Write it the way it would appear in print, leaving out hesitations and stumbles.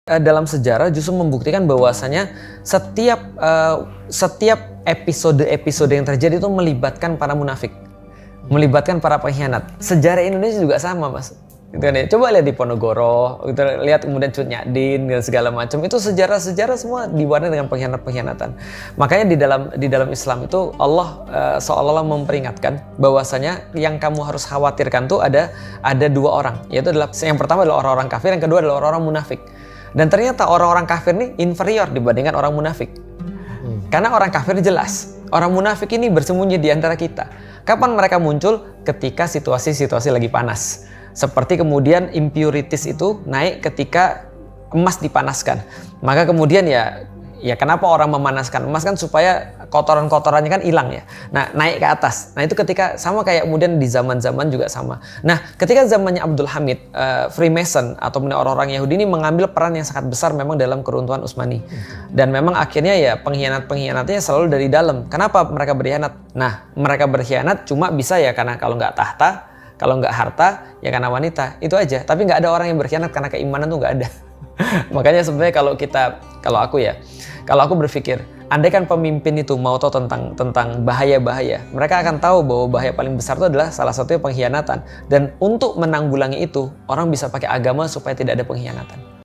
Dalam sejarah justru membuktikan bahwasanya setiap episode-episode yang terjadi itu melibatkan para munafik, melibatkan para pengkhianat. Sejarah Indonesia juga sama, Mas. Gitu kan ya. Coba lihat di Ponorogo, gitu, lihat kemudian Cut Nyak-Din dan segala macam. Itu sejarah-sejarah semua diwarnai dengan pengkhianat-pengkhianatan. Makanya di dalam Islam itu Allah seolah-olah memperingatkan bahwasanya yang kamu harus khawatirkan tuh ada dua orang, yaitu adalah yang pertama adalah orang-orang kafir, yang kedua adalah orang-orang munafik. Dan ternyata orang-orang kafir ini inferior dibandingkan orang munafik. Karena orang kafir jelas, orang munafik ini bersembunyi di antara kita. Kapan mereka muncul? Ketika situasi-situasi lagi panas. Seperti kemudian impurities itu naik ketika emas dipanaskan. Maka kemudian ya kenapa orang memanaskan emas kan supaya kotoran-kotorannya kan hilang ya. Nah, naik ke atas. Nah, itu ketika sama kayak kemudian di zaman-zaman juga sama. Nah, ketika zamannya Abdul Hamid, Freemason atau orang-orang Yahudi ini mengambil peran yang sangat besar memang dalam keruntuhan Utsmani. Dan memang akhirnya ya pengkhianat-pengkhianatnya selalu dari dalam. Kenapa mereka berkhianat? Nah, mereka berkhianat cuma bisa ya karena kalau nggak tahta, kalau nggak harta, ya karena wanita. Itu aja. Tapi nggak ada orang yang berkhianat karena keimanan tuh nggak ada. Makanya sebenarnya kalau aku berpikir, andai kan pemimpin itu mau tahu tentang bahaya-bahaya, mereka akan tahu bahwa bahaya paling besar itu adalah salah satunya pengkhianatan. Dan untuk menanggulangi itu, orang bisa pakai agama supaya tidak ada pengkhianatan.